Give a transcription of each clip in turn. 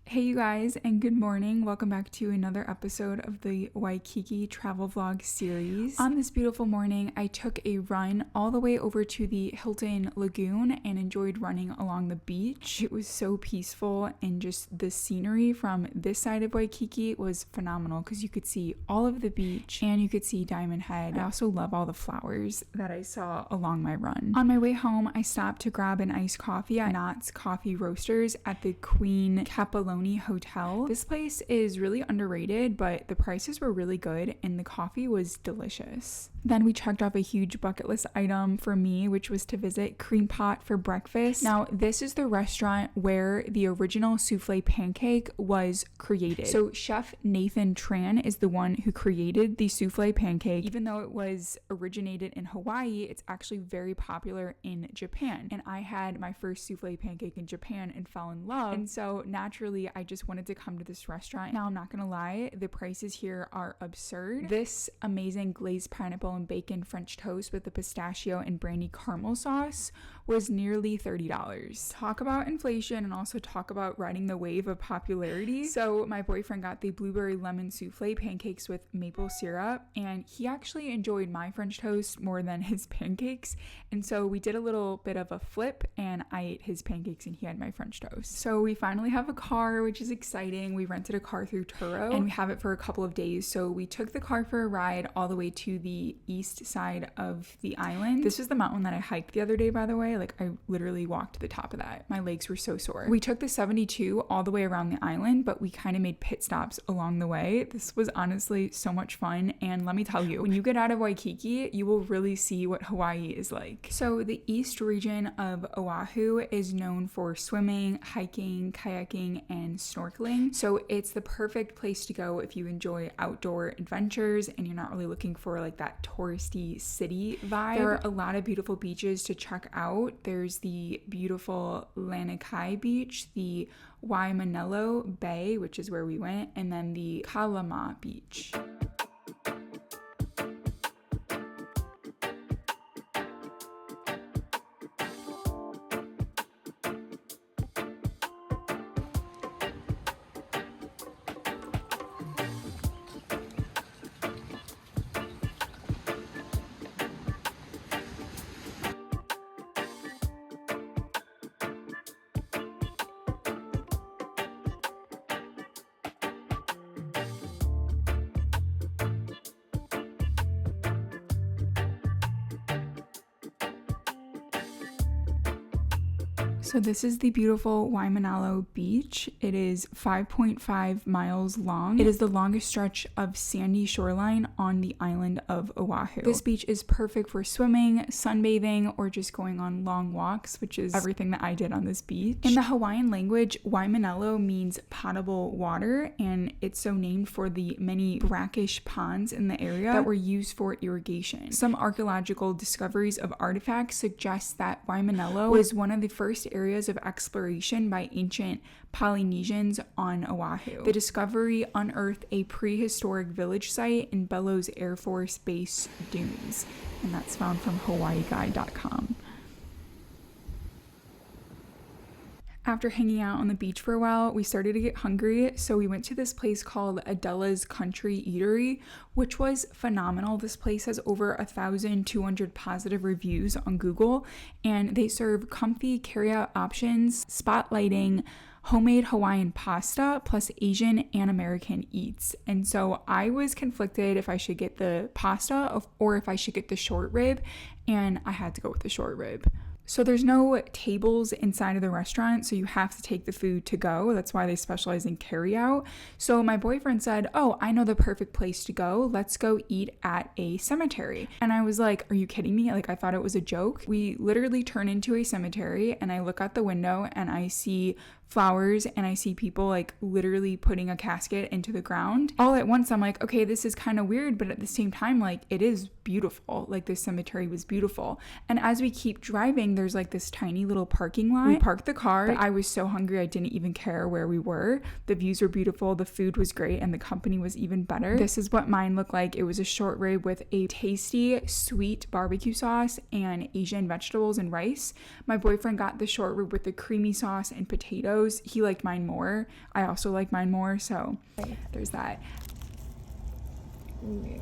Hey you guys, and good morning. Welcome back to another episode of the Waikiki travel vlog series. On this beautiful morning, I took a run all the way over to the Hilton Lagoon and enjoyed running along the beach. It was so peaceful, and just the scenery from this side of Waikiki was phenomenal because you could see all of the beach and you could see Diamond Head. I also love all the flowers that I saw along my run. On my way home, I stopped to grab an iced coffee at Knott's Coffee Roasters at the Queen Kapiolani Hotel. This place is really underrated, but the prices were really good and the coffee was delicious. Then we checked off a huge bucket list item for me, which was to visit Cream Pot for breakfast. Now, this is the restaurant where the original souffle pancake was created. So Chef Nathan Tran is the one who created the souffle pancake. Even though it was originated in Hawaii, it's actually very popular in Japan. And I had my first souffle pancake in Japan and fell in love. And so naturally, I just wanted to come to this restaurant. Now, I'm not gonna lie, the prices here are absurd. This amazing glazed pineapple and bacon French toast with the pistachio and brandy caramel sauce was nearly $30. Talk about inflation and also talk about riding the wave of popularity. So my boyfriend got the blueberry lemon souffle pancakes with maple syrup, and he actually enjoyed my French toast more than his pancakes. And so we did a little bit of a flip, and I ate his pancakes and he had my French toast. So we finally have a car, which is exciting. We rented a car through Turo and we have it for a couple of days. So we took the car for a ride all the way to the east side of the island. This is the mountain that I hiked the other day, by the way. Like, I literally walked to the top of that. My legs were so sore. We took the 72 all the way around the island, but we kind of made pit stops along the way. This was honestly so much fun. And let me tell you, when you get out of Waikiki, you will really see what Hawaii is like. So the east region of Oahu is known for swimming, hiking, kayaking, and snorkeling. So it's the perfect place to go if you enjoy outdoor adventures and you're not really looking for like that touristy city vibe. There are a lot of beautiful beaches to check out. There's the beautiful Lanikai Beach, the Waimanalo Bay, which is where we went, and then the Kalama Beach. So this is the beautiful Waimanalo Beach. It is 5.5 miles long. It is the longest stretch of sandy shoreline on the island of Oahu. This beach is perfect for swimming, sunbathing, or just going on long walks, which is everything that I did on this beach. In the Hawaiian language, Waimanalo means potable water, and it's so named for the many brackish ponds in the area that were used for irrigation. Some archaeological discoveries of artifacts suggest that Waimanalo was one of the first areas of exploration by ancient Polynesians on Oahu. The discovery unearthed a prehistoric village site in Belo's Air Force Base dunes, and that's found from HawaiiGuide.com. After hanging out on the beach for a while, we started to get hungry, so we went to this place called Adela's Country Eatery, which was phenomenal. This place has over 1,200 positive reviews on Google, and they serve comfy carry-out options, spotlighting homemade Hawaiian pasta plus Asian and American eats. And so I was conflicted if I should get the pasta or if I should get the short rib, and I had to go with the short rib. So there's no tables inside of the restaurant, so you have to take the food to go. That's why they specialize in carry out. So my boyfriend said, "Oh, I know the perfect place to go. Let's go eat at a cemetery." And I was like, "Are you kidding me?" Like, I thought it was a joke. We literally turn into a cemetery, and I look out the window and I see flowers and I see people like literally putting a casket into the ground. All at once I'm like, okay, this is kind of weird, but at the same time, like, it is beautiful. Like, this cemetery was beautiful. And as we keep driving, there's like this tiny little parking lot. We parked the car, but I was so hungry I didn't even care where we were. The views were beautiful, the food was great, and the company was even better. This is what mine looked like. It was a short rib with a tasty sweet barbecue sauce and Asian vegetables and rice. My boyfriend got the short rib with the creamy sauce and potatoes. photos. He liked mine more. I also like mine more, so there's that. Ooh, yeah.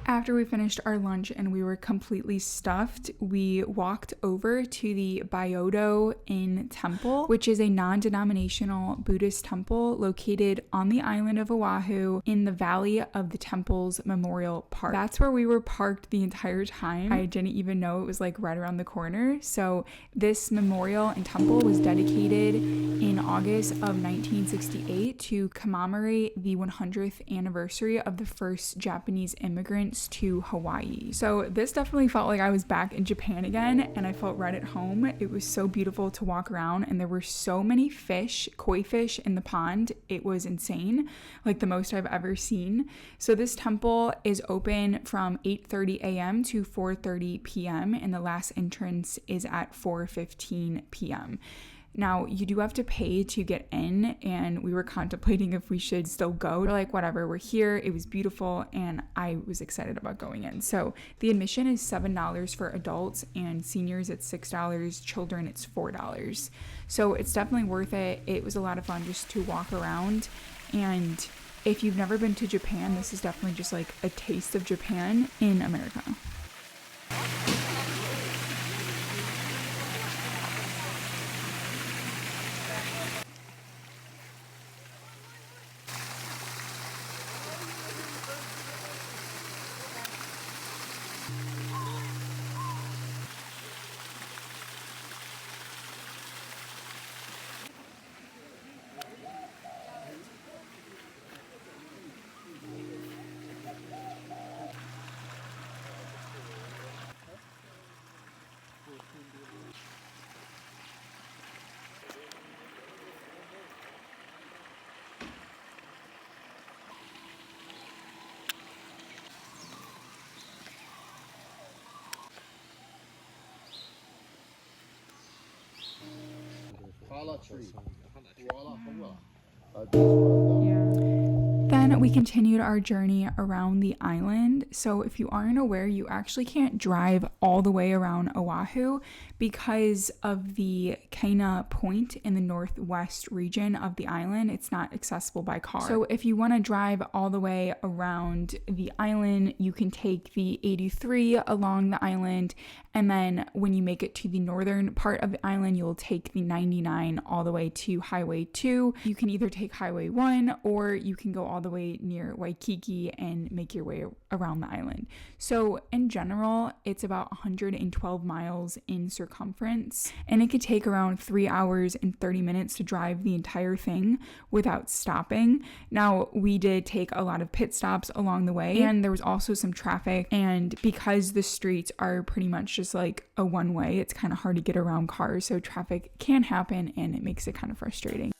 After we finished our lunch and we were completely stuffed, we walked over to the Byodo-In Temple, which is a non-denominational Buddhist temple located on the island of Oahu in the Valley of the Temple's Memorial Park. That's where we were parked the entire time. I didn't even know it was like right around the corner. So this memorial and temple was dedicated in August of 1968 to commemorate the 100th anniversary of the first Japanese immigrants to Hawaii. So this definitely felt like I was back in Japan again, and I felt right at home. It was so beautiful to walk around, and there were so many fish, koi fish in the pond. It was insane, like the most I've ever seen. So this temple is open from 8:30 a.m. to 4:30 p.m. and the last entrance is at 4:15 p.m. Now, you do have to pay to get in, and we were contemplating if we should still go. We're like, whatever, we're here. It was beautiful, and I was excited about going in. So the admission is $7 for adults, and seniors it's $6, children it's $4. So it's definitely worth it. It was a lot of fun just to walk around, and if you've never been to Japan, this is definitely just like a taste of Japan in America. Then we continued our journey around the island. So if you aren't aware, you actually can't drive all the way around Oahu because of the Kona Point in the northwest region of the island. It's not accessible by car. So if you want to drive all the way around the island, you can take the 83 along the island, and then when you make it to the northern part of the island, you'll take the 99 all the way to Highway 2. You can either take Highway 1 or you can go all the way near Waikiki and make your way around the island. So in general, it's about 112 miles in circumference, and it could take around 3 hours and 30 minutes to drive the entire thing without stopping. Now, we did take a lot of pit stops along the way, and there was also some traffic, and because the streets are pretty much just like a one-way, it's kind of hard to get around cars, so traffic can happen and it makes it kind of frustrating.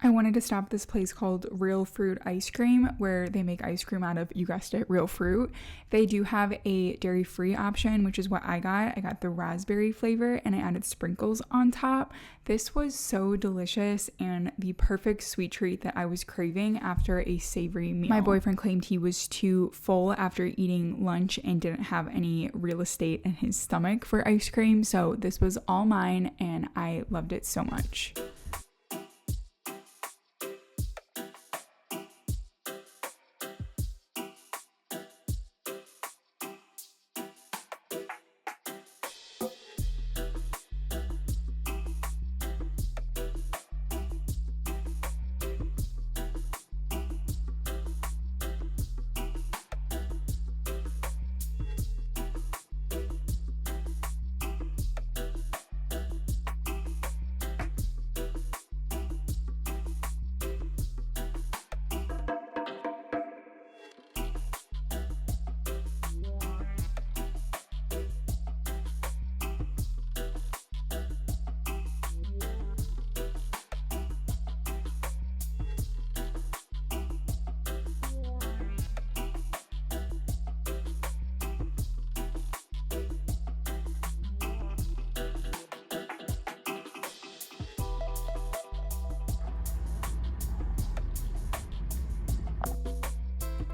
I wanted to stop at this place called Real Fruit Ice Cream, where they make ice cream out of, you guessed it, real fruit. They do have a dairy-free option, which is what I got. I got the raspberry flavor and I added sprinkles on top. This was so delicious and the perfect sweet treat that I was craving after a savory meal. My boyfriend claimed he was too full after eating lunch and didn't have any real estate in his stomach for ice cream, so this was all mine and I loved it so much.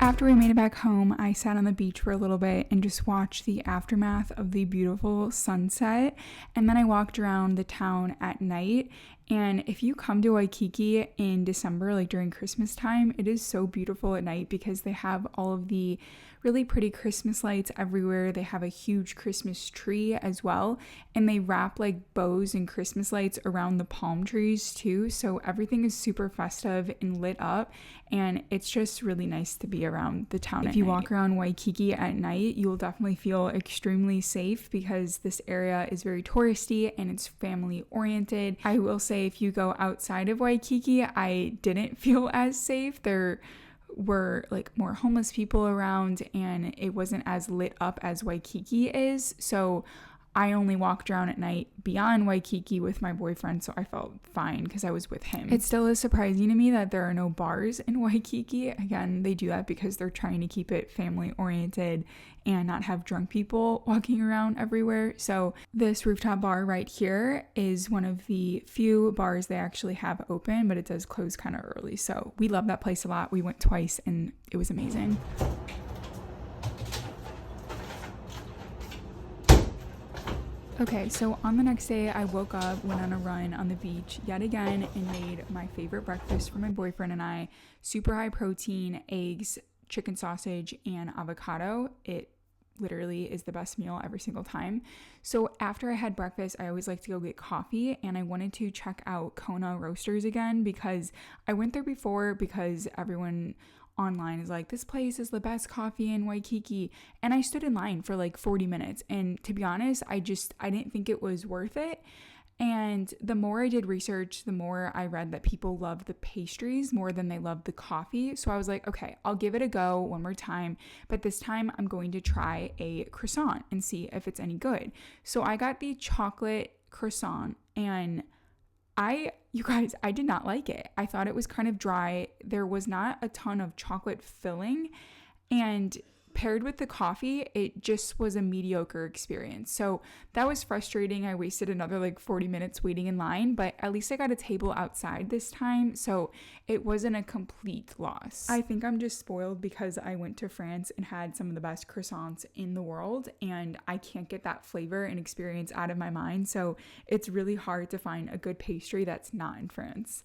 After we made it back home, I sat on the beach for a little bit and just watched the aftermath of the beautiful sunset. And then I walked around the town at night. And if you come to Waikiki in December, like during Christmas time, it is so beautiful at night because they have all of the really pretty Christmas lights everywhere. They have a huge Christmas tree as well. And they wrap like bows and Christmas lights around the palm trees too. So everything is super festive and lit up. And it's just really nice to be around the town. If you walk around Waikiki at night, you will definitely feel extremely safe because this area is very touristy and it's family oriented. I will say if you go outside of Waikiki, I didn't feel as safe. There were like more homeless people around and it wasn't as lit up as Waikiki is. So I only walked around at night beyond Waikiki with my boyfriend, so I felt fine because I was with him. It still is surprising to me that there are no bars in Waikiki. Again, they do that because they're trying to keep it family oriented and not have drunk people walking around everywhere. So this rooftop bar right here is one of the few bars they actually have open, but it does close kind of early. So we love that place a lot. We went twice and it was amazing. Okay, so on the next day, I woke up, went on a run on the beach yet again, and made my favorite breakfast for my boyfriend and I. Super high protein, eggs, chicken sausage, and avocado. It literally is the best meal every single time. So after I had breakfast, I always like to go get coffee, and I wanted to check out Kona Roasters again because I went there before because everyone online is like, this place is the best coffee in Waikiki, and I stood in line for like 40 minutes, and to be honest, I didn't think it was worth it. And the more I did research, the more I read that people love the pastries more than they love the coffee. So I was like, okay, I'll give it a go one more time, but this time I'm going to try a croissant and see if it's any good. So I got the chocolate croissant, and you guys, I did not like it. I thought it was kind of dry. There was not a ton of chocolate filling, and paired with the coffee, it just was a mediocre experience. So that was frustrating. I wasted another like 40 minutes waiting in line, but at least I got a table outside this time, so it wasn't a complete loss. I think I'm just spoiled because I went to France and had some of the best croissants in the world, and I can't get that flavor and experience out of my mind, so it's really hard to find a good pastry that's not in France.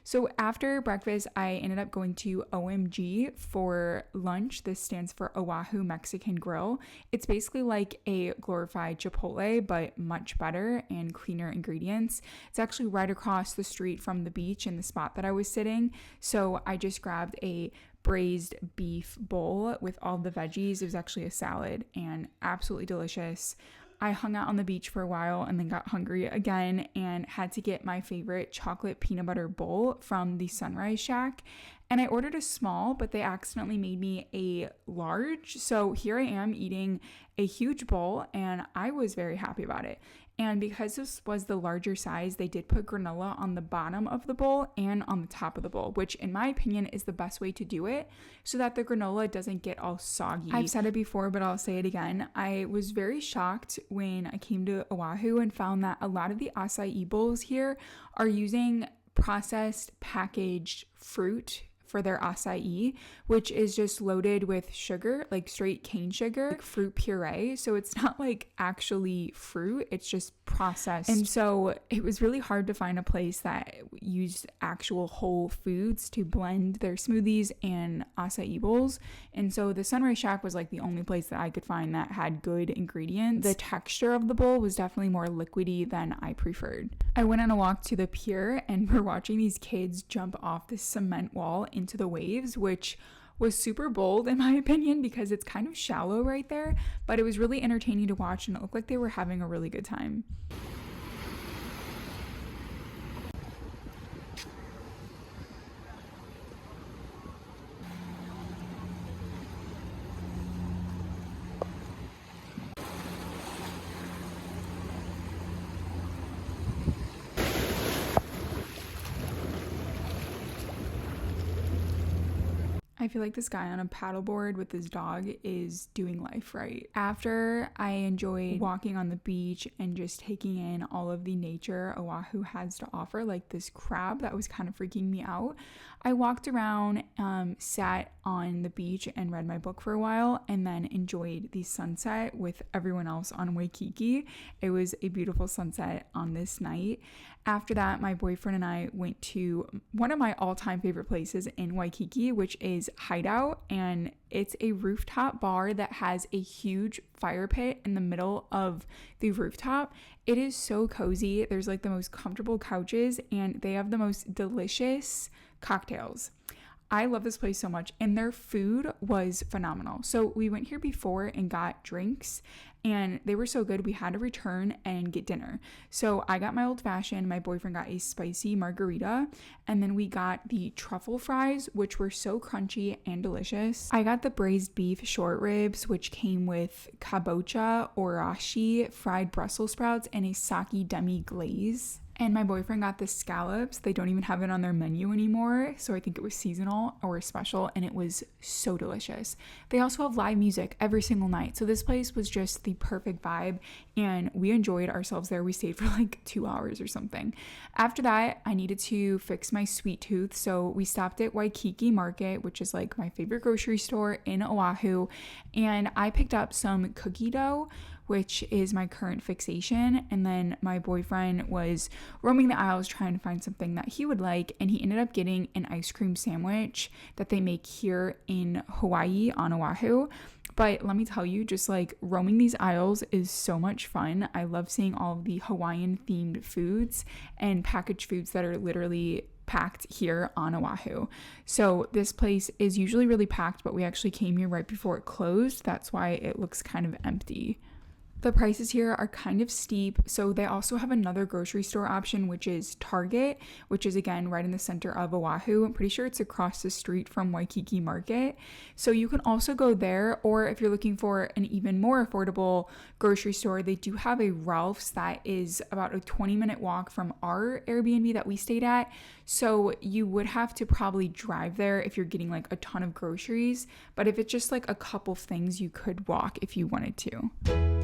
So after breakfast, I ended up going to OMG for lunch. This stands for Oahu Mexican Grill. It's basically like a glorified Chipotle, but much better and cleaner ingredients. It's actually right across the street from the beach in the spot that I was sitting. So I just grabbed a braised beef bowl with all the veggies. It was actually a salad and absolutely delicious. I hung out on the beach for a while and then got hungry again and had to get my favorite chocolate peanut butter bowl from the Sunrise Shack. And I ordered a small, but they accidentally made me a large. So here I am eating a huge bowl, and I was very happy about it. And because this was the larger size, they did put granola on the bottom of the bowl and on the top of the bowl, which in my opinion is the best way to do it so that the granola doesn't get all soggy. I've said it before, but I'll say it again. I was very shocked when I came to Oahu and found that a lot of the acai bowls here are using processed packaged fruit for their acai, which is just loaded with sugar, like straight cane sugar, like fruit puree. So it's not like actually fruit, it's just processed. And so it was really hard to find a place that used actual whole foods to blend their smoothies and acai bowls. And so the Sunrise Shack was like the only place that I could find that had good ingredients. The texture of the bowl was definitely more liquidy than I preferred. I went on a walk to the pier, and we're watching these kids jump off this cement wall into the waves, which was super bold in my opinion because it's kind of shallow right there, but it was really entertaining to watch, and it looked like they were having a really good time. I feel like this guy on a paddleboard with his dog is doing life right. After I enjoyed walking on the beach and just taking in all of the nature Oahu has to offer, like this crab that was kind of freaking me out, I walked around, sat on the beach and read my book for a while, and then enjoyed the sunset with everyone else on Waikiki. It was a beautiful sunset on this night. After that, my boyfriend and I went to one of my all-time favorite places in Waikiki, which is Hideout, and it's a rooftop bar that has a huge fire pit in the middle of the rooftop. It is so cozy. There's like the most comfortable couches, and they have the most delicious cocktails. I love this place so much, and their food was phenomenal. So we went here before and got drinks, and they were so good we had to return and get dinner. So I got my old fashioned, my boyfriend got a spicy margarita, and then we got the truffle fries, which were so crunchy and delicious. I got the braised beef short ribs, which came with kabocha, orashi, fried Brussels sprouts, and a sake demi glaze. And my boyfriend got the scallops. They don't even have it on their menu anymore, so I think it was seasonal or special, and it was so delicious. They also have live music every single night, so this place was just the perfect vibe, and we enjoyed ourselves there. We stayed for like 2 hours or something. After that, I needed to fix my sweet tooth, so we stopped at Waikiki Market, which is like my favorite grocery store in Oahu, and I picked up some cookie dough, which is my current fixation. And then my boyfriend was roaming the aisles trying to find something that he would like, and he ended up getting an ice cream sandwich that they make here in Hawaii on Oahu. But let me tell you, just like roaming these aisles is so much fun. I love seeing all of the Hawaiian themed foods and packaged foods that are literally packed here on Oahu. So this place is usually really packed, but we actually came here right before it closed. That's why it looks kind of empty. The prices here are kind of steep, so they also have another grocery store option, which is Target, which is again right in the center of Oahu. I'm pretty sure it's across the street from Waikiki Market. So you can also go there, or if you're looking for an even more affordable grocery store, they do have a Ralph's that is about a 20-minute walk from our Airbnb that we stayed at. So you would have to probably drive there if you're getting like a ton of groceries, but if it's just like a couple things, you could walk if you wanted to.